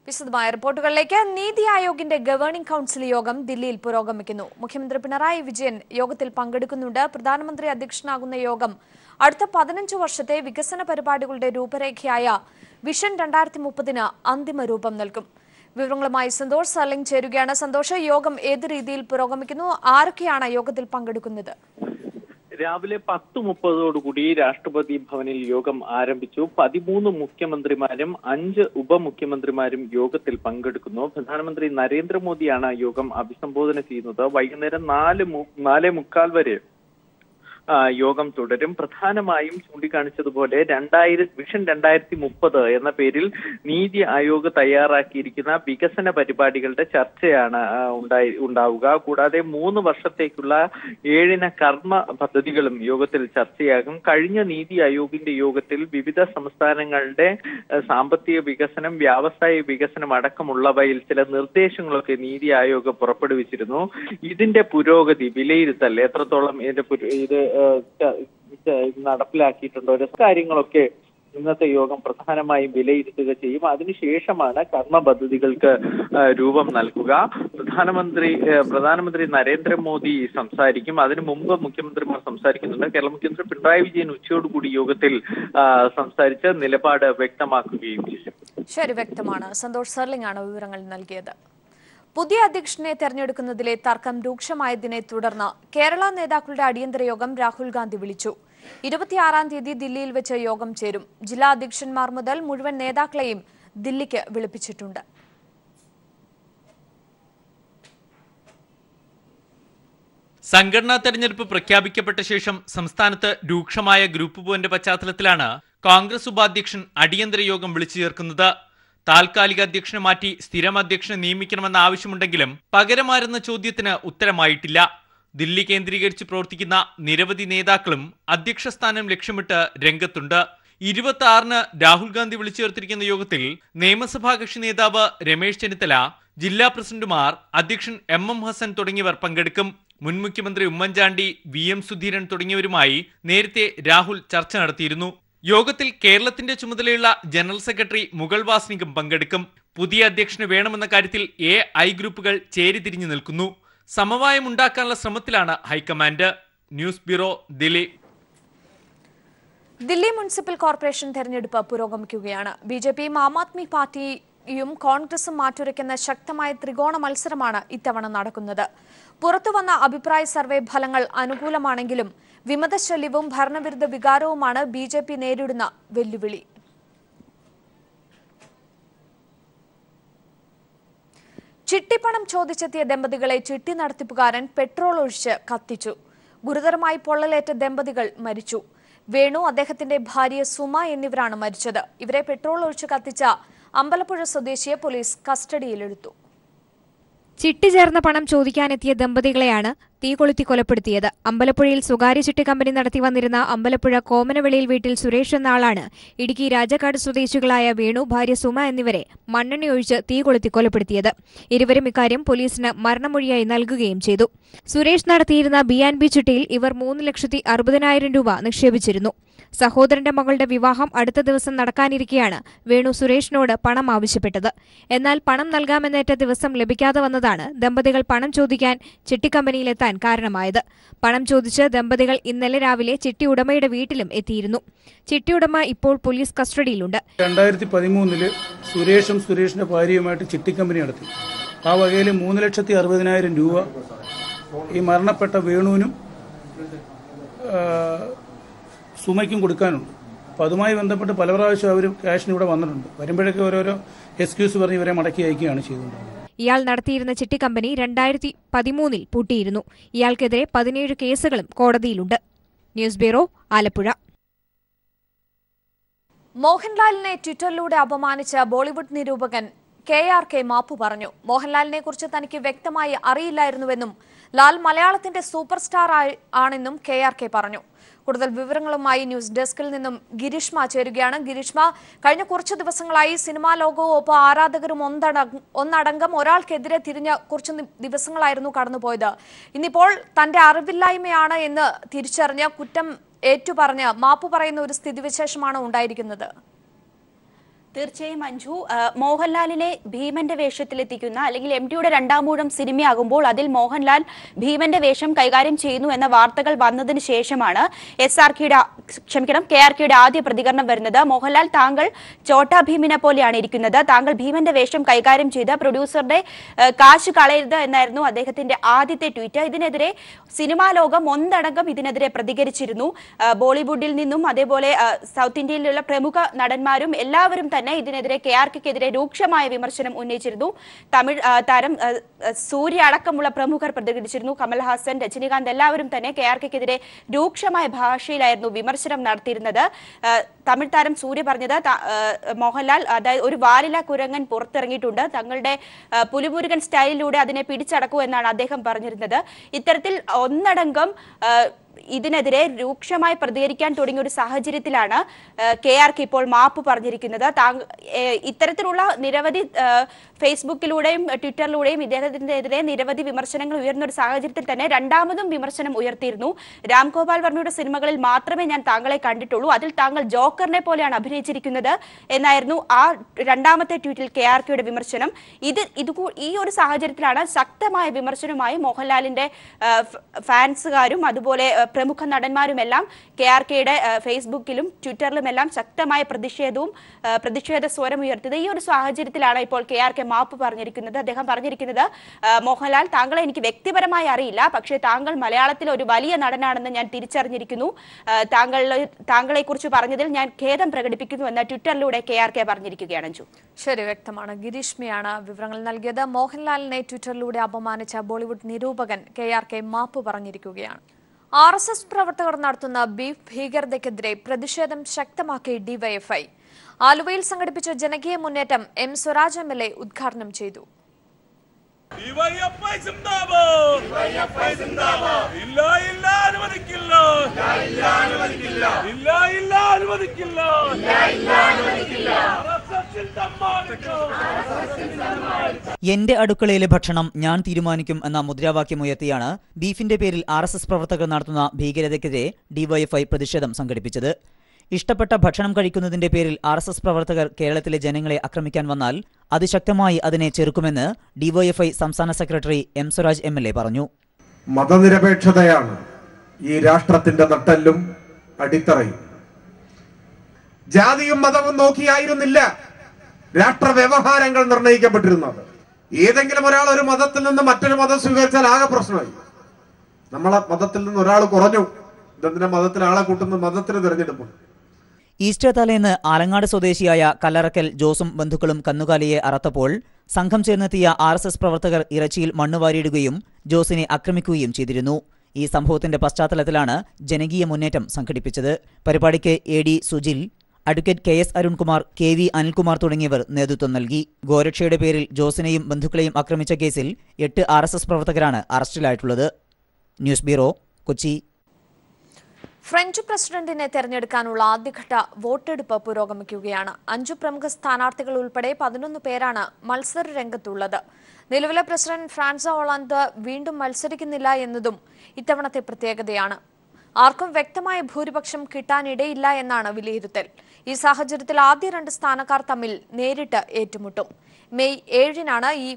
വിശദമായ റിപ്പോർട്ടുകളിലേക്ക്. നീതി ആയോഗിന്റെ governing council യോഗം ദില്ലിയിൽ പുരോഗമിക്കുന്നു. മുഖ്യമന്ത്രി പിണറായി വിജയൻ യോഗത്തിൽ പങ്കെടുക്കുന്നുണ്ട്. പ്രധാനമന്ത്രി അധ്യക്ഷനാകുന്ന യോഗം അടുത്ത 15 വർഷത്തെ വികസന പരിപാടികളുടെ രൂപരേഖയായ വിഷൻ 2030 അന്തിമ രൂപം നൽകും. വിവരങ്ങളുമായി സന്തോഷ് സർലിംഗ് ചേരുകയാണ്. സന്തോഷ്, യോഗം ഏത് രീതിയിൽ പുരോഗമിക്കുന്നു? ആരൊക്കെയാണ് യോഗത്തിൽ പങ്കെടുക്കുന്നത്? രാവിലെ 10:30 രാഷ്ട്രപതി ഭവനിൽ യോഗം ആരംഭിച്ചു. 13 മുഖ്യമന്ത്രിമാരും 5 ഉപമുഖ്യമന്ത്രിമാരും യോഗത്തിൽ പങ്കെടുക്കുന്നു. പ്രധാനമന്ത്രി നരേന്ദ്രമോദിയാണ് യോഗം അഭിസംബോധന ചെയ്യുന്നത്. വൈകുന്നേരം 4:45 വരെ യോഗം തുടരും. പ്രധാനമായും ചൂണ്ടിക്കാണിച്ചതുപോലെ വിഷൻ 2030 എന്ന പേരിൽ നീതി ആയോഗ് തയ്യാറാക്കിയിരിക്കുന്ന വികസന പരിപാടികളുടെ ചർച്ചയാണ് ഉണ്ടാവുക. കൂടാതെ 3 വർഷത്തേക്കുള്ള 7 കർമ്മ പദ്ധതികളും യോഗത്തിൽ ചർച്ചയാകും. കഴിഞ്ഞ നീതി ആയോഗിന്റെ യോഗത്തിൽ വിവിധ സംസ്ഥാനങ്ങളുടെ സാമ്പത്തിക വികസനം, വ്യാവസായിക വികസനം അടക്കമുള്ളവയിൽ ചില നിർദ്ദേശങ്ങളൊക്കെ നീതി ആയോഗ് പുറപ്പെടുവിച്ചിരുന്നു. ഇതിന്റെ പുരോഗതി വിലയിരുത്തൽ എത്രത്തോളം ഇത് നടപ്പിലാക്കിയിട്ടുണ്ടോ, കാര്യങ്ങളൊക്കെ ഇന്നത്തെ യോഗം പ്രധാനമായും വിലയിരുത്തുക ചെയ്യും. അതിനുശേഷമാണ് കർമ്മ പദ്ധതികൾക്ക് രൂപം നൽകുക. പ്രധാനമന്ത്രി നരേന്ദ്രമോദി സംസാരിക്കും. അതിനു മുമ്പ് മുഖ്യമന്ത്രിമാർ സംസാരിക്കുന്നുണ്ട്. കേരള മുഖ്യമന്ത്രി പിണറായി വിജയൻ ഉച്ചയോടുകൂടി യോഗത്തിൽ സംസാരിച്ച് നിലപാട് വ്യക്തമാക്കുകയും ചെയ്യും. ശരി, വ്യക്തമാണ്. സന്തോഷ് സർലിംഗ് ആണ് വിവരങ്ങൾ നൽകിയത്. പുതിയ അധ്യക്ഷനെ തെരഞ്ഞെടുക്കുന്നതിലെ തർക്കം രൂക്ഷമായതിനെ തുടർന്ന് കേരള നേതാക്കളുടെ അടിയന്തര യോഗം രാഹുൽ ഗാന്ധി വിളിച്ചു. 26-ാം തീയതി ദില്ലിയിൽ വെച്ച് യോഗം ചേരും. ജില്ലാ അധ്യക്ഷന്മാർ മുതൽ മുഴുവൻ നേതാക്കളെയും ദില്ലിക്ക് വിളിപ്പിച്ചിട്ടുണ്ട്. സംഘടനാ തെരഞ്ഞെടുപ്പ് പ്രഖ്യാപിക്കപ്പെട്ട ശേഷം സംസ്ഥാനത്ത് രൂക്ഷമായ ഗ്രൂപ്പ് പോരിന്റെ പശ്ചാത്തലത്തിലാണ് കോൺഗ്രസ് ഉപാധ്യക്ഷൻ അടിയന്തര യോഗം വിളിച്ചു ചേർക്കുന്നത്. താൽക്കാലിക അധ്യക്ഷനെ മാറ്റി സ്ഥിരം അധ്യക്ഷനെ നിയമിക്കണമെന്ന ആവശ്യമുണ്ടെങ്കിലും പകരമാരെന്ന ചോദ്യത്തിന് ഉത്തരമായിട്ടില്ല. ദില്ലി കേന്ദ്രീകരിച്ച് പ്രവർത്തിക്കുന്ന നിരവധി നേതാക്കളും അധ്യക്ഷ സ്ഥാനം ലക്ഷ്യമിട്ട് രംഗത്തുണ്ട്. 26-ന് രാഹുൽ ഗാന്ധി വിളിച്ചു ചേർത്തിരിക്കുന്ന യോഗത്തിൽ നിയമസഭാ കക്ഷി നേതാവ് രമേശ് ചെന്നിത്തല, ജില്ലാ പ്രസിഡന്റുമാർ, അധ്യക്ഷൻ MM ഹസൻ തുടങ്ങിയവർ പങ്കെടുക്കും. മുൻ മുഖ്യമന്ത്രി ഉമ്മൻചാണ്ടി, VM സുധീരൻ തുടങ്ങിയവരുമായി നേരത്തെ രാഹുൽ ചർച്ച നടത്തിയിരുന്നു. യോഗത്തിൽ കേരളത്തിന്റെ ചുമതലയുള്ള ജനറൽ സെക്രട്ടറി മുഗൾ വാസ്നികും പങ്കെടുക്കും. പുതിയ അധ്യക്ഷന് വേണമെന്ന കാര്യത്തിൽ AI ഗ്രൂപ്പുകൾ ചേരിതിരിഞ്ഞു നിൽക്കുന്നു. സമവായം ഉണ്ടാക്കാനുള്ള ശ്രമത്തിലാണ് high command. News bureau, Delhi. Delhi municipal corporation തെരഞ്ഞെടുപ്പ് പുരോഗമിക്കുകയാണ്. BJPയും ആം ആദ്മി പാർട്ടിയും കോൺഗ്രസും മാറ്റുരയ്ക്കുന്ന ശക്തമായ ത്രികോണ മത്സരമാണ് ഇത്തവണ നടക്കുന്നത്. പുറത്തുവന്ന അഭിപ്രായ സർവേ ഫലങ്ങൾ അനുകൂലമാണെങ്കിലും വിമതശല്യവും ഭരണവിരുദ്ധ വികാരവുമാണ് BJP നേരിടുന്ന വെല്ലുവിളി. ചിട്ടിപ്പണം ചോദിച്ചെത്തിയ ദമ്പതികളെ ചിട്ടി നടത്തിപ്പുകാരൻ പെട്രോൾ ഒഴിച്ച് കത്തിച്ചു. ഗുരുതരമായി പൊള്ളലേറ്റ ദമ്പതികൾ മരിച്ചു. വേണു, അദ്ദേഹത്തിന്റെ ഭാര്യ സുമ എന്നിവരാണ് മരിച്ചത്. ഇവരെ പെട്രോൾ ഒഴിച്ച് കത്തിച്ച അമ്പലപ്പുഴ സ്വദേശിയെ പോലീസ് കസ്റ്റഡിയിലെടുത്തു. ചിട്ടി ചേർന്ന പണം ചോദിക്കാനെത്തിയ ദമ്പതികളെയാണ് തീ കൊളുത്തി കൊലപ്പെടുത്തിയത്. അമ്പലപ്പുഴയിൽ സ്വകാര്യ ചിട്ടി കമ്പനി നടത്തി വന്നിരുന്ന അമ്പലപ്പുഴ കോമനവെളിയിൽ വീട്ടിൽ സുരേഷ് എന്ന ആളാണ് ഇടുക്കി രാജക്കാട് സ്വദേശികളായ വേണു, ഭാര്യ സുമ എന്നിവരെ മണ്ണെണ്ണയൊഴിച്ച് തീ കൊളുത്തി കൊലപ്പെടുത്തിയത്. ഇരുവരും ഇക്കാര്യം പോലീസിന് മരണമൊഴിയായി നൽകുകയും ചെയ്തു. സുരേഷ് നടത്തിയിരുന്ന B&B ചിട്ടിയിൽ ഇവർ 3,60,000 രൂപ നിക്ഷേപിച്ചിരുന്നു. സഹോദരന്റെ മകളുടെ വിവാഹം അടുത്ത ദിവസം നടക്കാനിരിക്കെയാണ് വേണു സുരേഷിനോട് പണം ആവശ്യപ്പെട്ടത്. എന്നാൽ പണം നൽകാമെന്നേറ്റ ദിവസം ലഭിക്കാതെ വന്നതാണ് ദമ്പതികൾ പണം ചോദിക്കാൻ ചിട്ടിക്കമ്പനിയിലെത്താൻ കാരണമായത്. പണം ചോദിച്ച് ദമ്പതികൾ ഇന്നലെ രാവിലെ ചിട്ടി ഉടമയുടെ വീട്ടിലും എത്തിയിരുന്നു. ചിട്ടി ഉടമ ഇപ്പോൾ പോലീസ് കസ്റ്റഡിയിലുണ്ട്. 2013 സുരേഷും സുരേഷിന്റെ ഭാര്യയുമായിട്ട് ചിട്ടിക്കമ്പനി നടത്തി. ആ വകയിൽ 3,60,000 രൂപ ഈ മരണപ്പെട്ട വേണുവിനും സുമയ്ക്കും കൊടുക്കാനുണ്ട്. അപ്പോൾ അതുമായി ബന്ധപ്പെട്ട് പല പ്രാവശ്യം അവർ ക്യാഷിന് ഇവിടെ വന്നിട്ടുണ്ട്. വരുമ്പോഴേക്കും ഓരോരോ എക്സ്ക്യൂസ് പറഞ്ഞ് ഇവരെ മടക്കി അയക്കുകയാണ് ചെയ്തുകൊണ്ടിരുന്നത്. ഇയാൾ നടത്തിയിരുന്ന ചിട്ടി കമ്പനി 2013 പൂട്ടിയിരുന്നു. ഇയാൾക്കെതിരെ 17 കേസുകളും കോടതിയിലുണ്ട്. News bureau, Alappuzha. മോഹൻലാലിനെ ട്വിറ്ററിലൂടെ അപമാനിച്ച ബോളിവുഡ് നിരൂപകൻ KRK മാപ്പു പറഞ്ഞു. മോഹൻലാലിനെ കുറിച്ച് തനിക്ക് വ്യക്തമായി അറിയില്ലായിരുന്നുവെന്നും ലാൽ മലയാളത്തിന്റെ സൂപ്പർ സ്റ്റാർ ആണെന്നും KRK പറഞ്ഞു. കൂടുതൽ വിവരങ്ങളുമായി ന്യൂസ് ഡെസ്കിൽ നിന്നും ഗിരീഷ്മ ചേരുകയാണ്. ഗിരീഷ്മ, കഴിഞ്ഞ കുറച്ചു ദിവസങ്ങളായി സിനിമാ ലോകവും ഒപ്പം ആരാധകരും ഒന്നടങ്കം ഒരാൾക്കെതിരെ തിരിഞ്ഞ കുറച്ച് ദിവസങ്ങളായിരുന്നു കടന്നുപോയത്. ഇന്നിപ്പോൾ തന്റെ അറിവില്ലായ്മയാണ് എന്ന് തിരിച്ചറിഞ്ഞ് കുറ്റം ഏറ്റുപറഞ്ഞ് മാപ്പു പറയുന്ന ഒരു സ്ഥിതിവിശേഷമാണ് ഉണ്ടായിരിക്കുന്നത്. തീർച്ചയായും മഞ്ജു, മോഹൻലാലിനെ ഭീമന്റെ വേഷത്തിലെത്തിക്കുന്ന അല്ലെങ്കിൽ MTയുടെ രണ്ടാമൂഴം സിനിമയാകുമ്പോൾ അതിൽ മോഹൻലാൽ ഭീമന്റെ വേഷം കൈകാര്യം ചെയ്യുന്നു എന്ന വാർത്തകൾ വന്നതിന് ശേഷമാണ് KRKയുടെ ആദ്യ പ്രതികരണം വരുന്നത്. മോഹൻലാൽ, താങ്കൾ ചോട്ടാ ഭീമിനെ പോലെയാണ് ഇരിക്കുന്നത്, താങ്കൾ ഭീമന്റെ വേഷം കൈകാര്യം ചെയ്ത് പ്രൊഡ്യൂസറുടെ കാശ് കളയരുത് എന്നായിരുന്നു അദ്ദേഹത്തിന്റെ ആദ്യത്തെ ട്വീറ്റ്. ഇതിനെതിരെ സിനിമാ ലോകം ഒന്നടങ്കം ഇതിനെതിരെ പ്രതികരിച്ചിരുന്നു. ബോളിവുഡിൽ നിന്നും അതേപോലെ സൗത്ത് ഇന്ത്യയിലുള്ള പ്രമുഖ നടന്മാരും എല്ലാവരും തന്നെ ഇതിനെതിരെ KRKക്കെതിരെ രൂക്ഷമായ വിമർശനം ഉന്നയിച്ചിരുന്നു. തമിഴ് താരം സൂര്യ അടക്കമുള്ള പ്രമുഖർ പ്രതികരിച്ചിരുന്നു. കമൽഹാസൻ, രജനികാന്ത് എല്ലാവരും തന്നെ KRKക്കെതിരെ രൂക്ഷമായ ഭാഷയിലായിരുന്നു വിമർശനം നടത്തിയിരുന്നത്. തമിഴ് താരം സൂര്യ പറഞ്ഞത്, മോഹൻലാൽ അതായത് ഒരു വാലില കുരങ്ങൻ പുറത്തിറങ്ങിയിട്ടുണ്ട്, തങ്ങളുടെ പുലിമുരുകൻ സ്റ്റൈലിലൂടെ അതിനെ പിടിച്ചടക്കൂ എന്നാണ് അദ്ദേഹം പറഞ്ഞിരുന്നത്. ഇത്തരത്തിൽ ഒന്നടങ്കം ഇതിനെതിരെ രൂക്ഷമായി പ്രതികരിക്കാൻ തുടങ്ങിയ ഒരു സാഹചര്യത്തിലാണ് KRK ഇപ്പോൾ മാപ്പ് പറഞ്ഞിരിക്കുന്നത്. ഇത്തരത്തിലുള്ള നിരവധി ഫേസ്ബുക്കിലൂടെയും ട്വിറ്ററിലൂടെയും ഇദ്ദേഹത്തിനെതിരെ നിരവധി വിമർശനങ്ങൾ ഉയർന്ന ഒരു സാഹചര്യത്തിൽ തന്നെ രണ്ടാമതും വിമർശനം ഉയർത്തിയിരുന്നു. രാം ഗോപാൽ വർമ്മയുടെ സിനിമകളിൽ മാത്രമേ ഞാൻ താങ്കളെ കണ്ടിട്ടുള്ളൂ, അതിൽ താങ്കൾ ജോക്കറിനെ പോലെയാണ് അഭിനയിച്ചിരിക്കുന്നത് എന്നായിരുന്നു ആ രണ്ടാമത്തെ ട്വീറ്റിൽ KRKയുടെ വിമർശനം. ഈ ഒരു സാഹചര്യത്തിലാണ് ശക്തമായ വിമർശനവുമായി മോഹൻലാലിന്റെ ഫാൻസുകാരും അതുപോലെ പ്രമുഖ നടന്മാരുമെല്ലാം KRKയുടെ ഫേസ്ബുക്കിലും ട്വിറ്ററിലുമെല്ലാം ശക്തമായ പ്രതിഷേധ സ്വരം ഉയർത്തിയത്. ഈ ഒരു സാഹചര്യത്തിലാണ് ഇപ്പോൾ KRK മാപ്പ് പറഞ്ഞിരിക്കുന്നത്. അദ്ദേഹം പറഞ്ഞിരിക്കുന്നത്, മോഹൻലാൽ, താങ്കളെ എനിക്ക് വ്യക്തിപരമായി അറിയില്ല, പക്ഷേ താങ്കൾ മലയാളത്തിലെ ഒരു വലിയ നടനാണെന്ന് ഞാൻ തിരിച്ചറിഞ്ഞിരിക്കുന്നു, താങ്കളെ കുറിച്ച് പറഞ്ഞതിൽ ഞാൻ ഖേദം പ്രകടിപ്പിക്കുന്നു എന്ന് ട്വിറ്ററിലൂടെ KRK പറഞ്ഞിരിക്കുകയാണ്. ശരി, വ്യക്തമാണ്. ഗിരീഷ്മയാണ് വിവരങ്ങൾ നൽകിയത്. മോഹൻലാലിനെ ട്വിറ്ററിലൂടെ അപമാനിച്ച ബോളിവുഡ് നിരൂപകൻ KRK മാപ്പ് പറഞ്ഞിരിക്കുകയാണ്. RSS പ്രവർത്തകർ നടത്തുന്ന ബീഫ് ഭീകരതയ്ക്കെതിരെ പ്രതിഷേധം ശക്തമാക്കി DYFI. ആലുവയിൽ സംഘടിപ്പിച്ച ജനകീയ മുന്നേറ്റം M. സ്വരാജ് MLA ഉദ്ഘാടനം ചെയ്തു. എന്റെ അടുക്കളയിലെ ഭക്ഷണം ഞാൻ തീരുമാനിക്കും എന്ന മുദ്രാവാക്യമുയർത്തിയാണ് ബീഫിന്റെ പേരിൽ RSS പ്രവർത്തകർ നടത്തുന്ന ഭീകരതയ്ക്കെതിരെ DYFI പ്രതിഷേധം സംഘടിപ്പിച്ചത്. ഇഷ്ടപ്പെട്ട ഭക്ഷണം കഴിക്കുന്നതിന്റെ പേരിൽ RSS പ്രവർത്തകർ കേരളത്തിലെ ജനങ്ങളെ ആക്രമിക്കാൻ വന്നാൽ അതിശക്തമായി അതിനെ ചെറുക്കുമെന്ന് DYFI സംസ്ഥാന സെക്രട്ടറി M. സ്വരാജ് MLA പറഞ്ഞു. മതനിരപേക്ഷതയാണ് ഈ രാഷ്ട്രത്തിന്റെ നട്ടെല്ലും അടിത്തറയും. ജാതിയും മതവും നോക്കിയായിരുന്നില്ല രാഷ്ട്ര വ്യവഹാരങ്ങൾ നിർണയിക്കപ്പെട്ടിരുന്നത്. ഏതെങ്കിലും ഒരാൾ ഒരു മതത്തിൽ നിന്ന് മറ്റൊരു മതം സ്വീകരിച്ചാൽ ആകെ പ്രശ്നമായി. നമ്മളെ മതത്തിൽ നിന്ന് ഒരാൾ കുറഞ്ഞു, ഇതെന്തിനാ മതത്തിൽ ആളെ കൂട്ടുന്ന, മതത്തിന് തിരഞ്ഞെടുപ്പ്. ഈസ്റ്റർ തലേന്ന് ആലങ്ങാട് സ്വദേശിയായ കല്ലറക്കൽ ജോസും ബന്ധുക്കളും കന്നുകാലിയെ അറത്തപ്പോൾ സംഘം ചേർന്നെത്തിയ RSS പ്രവർത്തകർ ഇറച്ചിയിൽ മണ്ണുവാരിയിടുകയും ജോസിനെ ആക്രമിക്കുകയും ചെയ്തിരുന്നു. ഈ സംഭവത്തിന്റെ പശ്ചാത്തലത്തിലാണ് ജനകീയ മുന്നേറ്റം സംഘടിപ്പിച്ചത്. പരിപാടിക്ക് AD Sujil, advocate KS Arunkumar, KV Anilkumar തുടങ്ങിയവർ നേതൃത്വം നൽകി. ഗോരക്ഷയുടെ പേരിൽ ജോസിനെയും ബന്ധുക്കളെയും ആക്രമിച്ച കേസിൽ 8 RSS പ്രവർത്തകരാണ് അറസ്റ്റിലായിട്ടുള്ളത്. News bureau, Kochi. ഫ്രഞ്ച് പ്രസിഡന്റിനെ തെരഞ്ഞെടുക്കാനുള്ള ആദ്യഘട്ട വോട്ടെടുപ്പ് പുരോഗമിക്കുകയാണ്. 5 പ്രമുഖ സ്ഥാനാർത്ഥികൾ ഉൾപ്പെടെ 11 പേരാണ് മത്സര രംഗത്തുള്ളത്. നിലവിലെ പ്രസിഡന്റ് ഫ്രാൻസ ഹോളാൻഡ് വീണ്ടും മത്സരിക്കുന്നില്ല എന്നതും ഇത്തവണത്തെ പ്രത്യേകതയാണ്. ആർക്കും വ്യക്തമായ ഭൂരിപക്ഷം കിട്ടാനിടയില്ല എന്നാണ് വിലയിരുത്തൽ. ഈ സാഹചര്യത്തിൽ ആദ്യ 2 സ്ഥാനക്കാർ തമ്മിൽ നേരിട്ട് ഏറ്റുമുട്ടും. മെയ് 7-നാണ് ഈ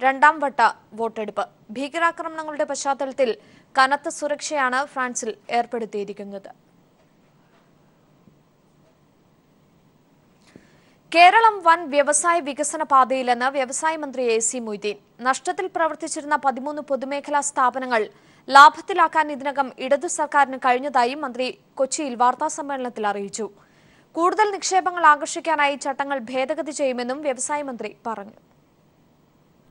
രണ്ടാം വട്ട വോട്ടെടുപ്പ്. ഭീകരാക്രമണങ്ങളുടെ പശ്ചാത്തലത്തിൽ കനത്ത സുരക്ഷയാണ് ഫ്രാൻസിൽ ഏർപ്പെടുത്തിയിരിക്കുന്നത്. കേരളം വൻ വ്യവസായ വികസന പാതയിലെന്ന് വ്യവസായ മന്ത്രി AC മൊയ്തീൻ. നഷ്ടത്തിൽ പ്രവർത്തിച്ചിരുന്ന 13 പൊതുമേഖലാ സ്ഥാപനങ്ങൾ ലാഭത്തിലാക്കാൻ ഇതിനകം ഇടതു സർക്കാരിന് കഴിഞ്ഞതായി മന്ത്രി കൊച്ചിയിൽ വാർത്താസമ്മേളനത്തിൽ അറിയിച്ചു. കൂടുതൽ നിക്ഷേപങ്ങൾ ആകർഷിക്കാനായി ചട്ടങ്ങൾ ഭേദഗതി ചെയ്യുമെന്നും വ്യവസായ മന്ത്രി പറഞ്ഞു.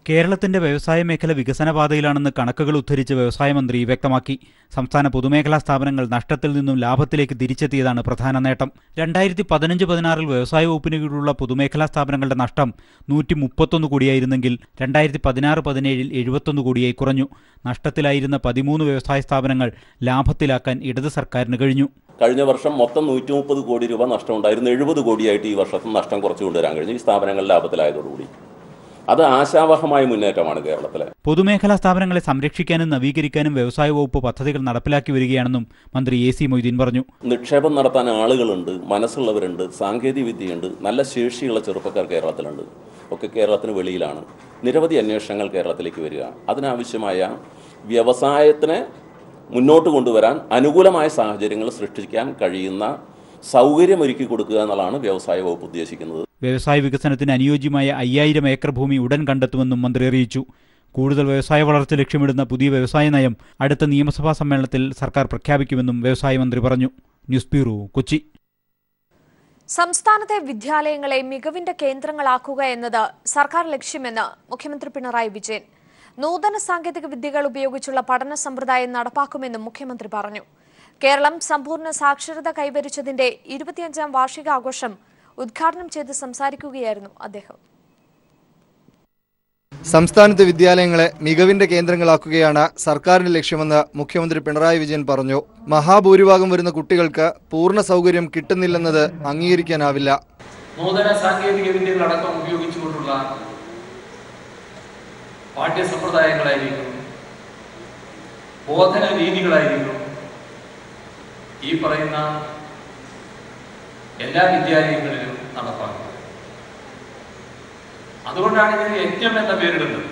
കേരളത്തിന്റെ വ്യവസായ മേഖല വികസന പാതയിലാണെന്ന് കണക്കുകൾ ഉദ്ധരിച്ച് വ്യവസായ മന്ത്രി വ്യക്തമാക്കി. സംസ്ഥാന പൊതുമേഖലാ സ്ഥാപനങ്ങൾ നഷ്ടത്തിൽ നിന്നും ലാഭത്തിലേക്ക് തിരിച്ചെത്തിയതാണ് പ്രധാന നേട്ടം. 2015-16 വ്യവസായ വകുപ്പിന് കീഴിലുള്ള പൊതുമേഖലാ സ്ഥാപനങ്ങളുടെ നഷ്ടം 131 കോടിയായിരുന്നെങ്കിൽ 2016-17 71 കോടിയായി കുറഞ്ഞു. നഷ്ടത്തിലായിരുന്ന 13 വ്യവസായ സ്ഥാപനങ്ങൾ ലാഭത്തിലാക്കാൻ ഇടത് സർക്കാരിന് കഴിഞ്ഞു. കഴിഞ്ഞ വർഷം മൊത്തം 130 കോടി രൂപ നഷ്ടമുണ്ടായിരുന്നു. 70 കോടിയായിട്ട് ഈ വർഷത്തെ നഷ്ടം കുറച്ചു കൊണ്ടുവരാൻ കഴിഞ്ഞു ഈ സ്ഥാപനങ്ങൾ ലാഭത്തിലായതോടുകൂടി. അത് ആശാവഹമായ മുന്നേറ്റമാണ് കേരളത്തിലെ. പൊതുമേഖലാ സ്ഥാപനങ്ങളെ സംരക്ഷിക്കാനും നവീകരിക്കാനും വ്യവസായ വകുപ്പ് പദ്ധതികൾ നടപ്പിലാക്കി വരികയാണെന്നും മന്ത്രി AC മൊയ്തീൻ പറഞ്ഞു. നിക്ഷേപം നടത്താൻ ആളുകളുണ്ട്, മനസ്സുള്ളവരുണ്ട്, സാങ്കേതിക വിദ്യയുണ്ട്, നല്ല ശേഷിയുള്ള ചെറുപ്പക്കാർ കേരളത്തിലുണ്ട്. ഒക്കെ കേരളത്തിന് വെളിയിലാണ്. നിരവധി അന്വേഷണങ്ങൾ കേരളത്തിലേക്ക് വരിക. അതിനാവശ്യമായ വ്യവസായത്തിനെ മുന്നോട്ട് കൊണ്ടുവരാൻ അനുകൂലമായ സാഹചര്യങ്ങൾ സൃഷ്ടിക്കാൻ കഴിയുന്ന സൗകര്യമൊരുക്കി കൊടുക്കുക എന്നുള്ളതാണ് വ്യവസായ വകുപ്പ് ഉദ്ദേശിക്കുന്നത്. വ്യവസായ വികസനത്തിന് അനുയോജ്യമായ 5000 ഏക്കർ ഭൂമി ഉടൻ കണ്ടെത്തുമെന്നും മന്ത്രി അറിയിച്ചു. കൂടുതൽ വ്യവസായ വളർച്ച ലക്ഷ്യമിടുന്ന പുതിയ വ്യവസായ നയം അടുത്ത നിയമസഭാ സമ്മേളനത്തിൽ സർക്കാർ പ്രഖ്യാപിക്കുമെന്നും വ്യവസായ മന്ത്രി പറഞ്ഞു. News bureau, Kochi. സംസ്ഥാനത്തെ വിദ്യാലയങ്ങളെ മികവിന്റെ കേന്ദ്രങ്ങളാക്കുക എന്നത് സർക്കാർ ലക്ഷ്യമെന്ന് മുഖ്യമന്ത്രി പിണറായി വിജയൻ. നൂതന സാങ്കേതിക വിദ്യകൾ ഉപയോഗിച്ചുള്ള പഠന സമ്പ്രദായം നടപ്പാക്കുമെന്നും മുഖ്യമന്ത്രി പറഞ്ഞു. കേരളം സമ്പൂർണ്ണ സാക്ഷരത കൈവരിച്ചതിന്റെ 25ാം വാർഷികാഘോഷം ഉദ്ഘാടനം ചെയ്ത് സംസാരിക്കുകയായിരുന്നു അദ്ദേഹം. സംസ്ഥാനത്തെ വിദ്യാലയങ്ങളെ മികവിന്റെ കേന്ദ്രങ്ങളാക്കുകയാണ് സർക്കാരിന്റെ ലക്ഷ്യമെന്ന് മുഖ്യമന്ത്രി പിണറായി വിജയൻ പറഞ്ഞു. മഹാഭൂരിഭാഗം വരുന്ന കുട്ടികൾക്ക് പൂർണ്ണ സൗകര്യം കിട്ടുന്നില്ലെന്നത് അംഗീകരിക്കാനാവില്ല. നൂതന സാങ്കേതിക വിദ്യകളടക്കം ഉപയോഗിച്ചുകൊണ്ടുള്ള പാഠ്യസമ്പ്രദായങ്ങളായിരിക്കും, ബോധന രീതികളായിരിക്കും ഈ പറയുന്ന എല്ലാ വിദ്യാലയങ്ങളിലും നടപ്പാക്കുന്നത്. അതുകൊണ്ടാണ് ഇതിന് യജ്ഞം എന്ന പേരിടുന്നത്.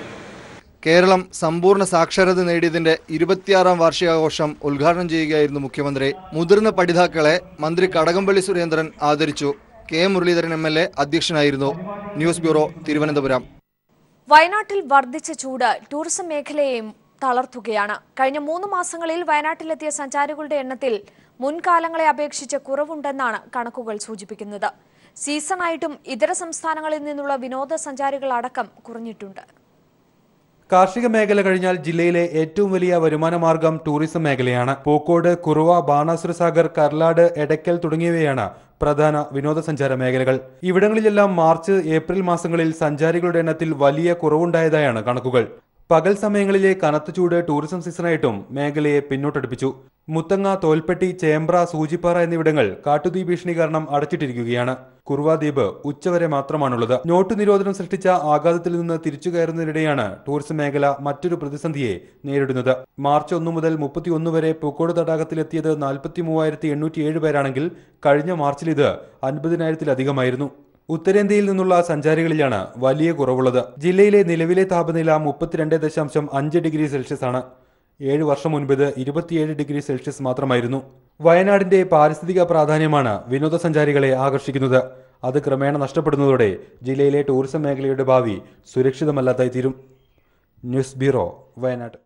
കേരളം സമ്പൂർണ്ണ സാക്ഷരത നേടിയതിന്റെ 26ാം വാർഷികാഘോഷം ഉദ്ഘാടനം ചെയ്യുകയായിരുന്നു മുഖ്യമന്ത്രി. മുതിർന്ന പഠിതാക്കളെ മന്ത്രി കടകംപള്ളി സുരേന്ദ്രൻ ആദരിച്ചു. കെ മുരളീധരൻ MLA അധ്യക്ഷനായിരുന്നു. News bureau, Thiruvananthapuram. വയനാട്ടിൽ വർദ്ധിച്ച ചൂട് ടൂറിസം മേഖലയെയും തളർത്തുകയാണ്. കഴിഞ്ഞ 3 മാസങ്ങളിൽ വയനാട്ടിലെത്തിയ സഞ്ചാരികളുടെ എണ്ണത്തിൽ മുൻകാലങ്ങളെ അപേക്ഷിച്ച് കുറവുണ്ടെന്നാണ് കണക്കുകൾ സൂചിപ്പിക്കുന്നത്. സീസണായിട്ടും ഇതര സംസ്ഥാനങ്ങളിൽ നിന്നുള്ള വിനോദസഞ്ചാരികൾ അടക്കം കുറഞ്ഞിട്ടുണ്ട്. കാർഷിക മേഖല കഴിഞ്ഞാൽ ജില്ലയിലെ ഏറ്റവും വലിയ വരുമാന മാർഗം ടൂറിസം മേഖലയാണ്. പൂക്കോട്, കുറുവ, ബാണാസുര സാഗർ, കർലാട്, എടയ്ക്കൽ തുടങ്ങിയവയാണ് പ്രധാന വിനോദസഞ്ചാര മേഖലകൾ. ഇവിടങ്ങളിലെല്ലാം മാർച്ച്, ഏപ്രിൽ മാസങ്ങളിൽ സഞ്ചാരികളുടെ എണ്ണത്തിൽ വലിയ കുറവുണ്ടായതായാണ് കണക്കുകൾ. പകൽ സമയങ്ങളിലെ കനത്ത ചൂട് ടൂറിസം സീസണായിട്ടും മേഖലയെ പിന്നോട്ടടുപ്പിച്ചു. മുത്തങ്ങ, തോൽപ്പെട്ടി, ചേമ്പ്ര, സൂചിപ്പാറ എന്നിവിടങ്ങൾ കാട്ടുതീ ഭീഷണി കാരണം അടച്ചിട്ടിരിക്കുകയാണ്. കുറുവ ദ്വീപ് ഉച്ചവരെ മാത്രമാണുള്ളത്. നോട്ട് നിരോധനം സൃഷ്ടിച്ച ആഘാതത്തിൽ നിന്ന് തിരിച്ചു കയറുന്നതിനിടെയാണ് ടൂറിസം മേഖല മറ്റൊരു പ്രതിസന്ധിയെ നേരിടുന്നത്. മാർച്ച് 1 മുതൽ 31 വരെ പൂക്കോട് തടാകത്തിലെത്തിയത് 43,807 പേരാണെങ്കിൽ കഴിഞ്ഞ മാർച്ചിൽ ഇത് 50,000-ലധികമായിരുന്നു. ഉത്തരേന്ത്യയിൽ നിന്നുള്ള സഞ്ചാരികളിലാണ് വലിയ കുറവുള്ളത്. ജില്ലയിലെ നിലവിലെ താപനില 32.5 ഡിഗ്രി സെൽഷ്യസ് ആണ്. 7 വർഷം മുൻപ് ഇത് 27 ഡിഗ്രി സെൽഷ്യസ് മാത്രമായിരുന്നു. വയനാടിന്റെ പാരിസ്ഥിതിക പ്രാധാന്യമാണ് വിനോദസഞ്ചാരികളെ ആകർഷിക്കുന്നത്. അത് ക്രമേണ നഷ്ടപ്പെടുന്നതോടെ ജില്ലയിലെ ടൂറിസം മേഖലയുടെ ഭാവി സുരക്ഷിതമല്ലാതായി തീരും. News bureau, Wayanad.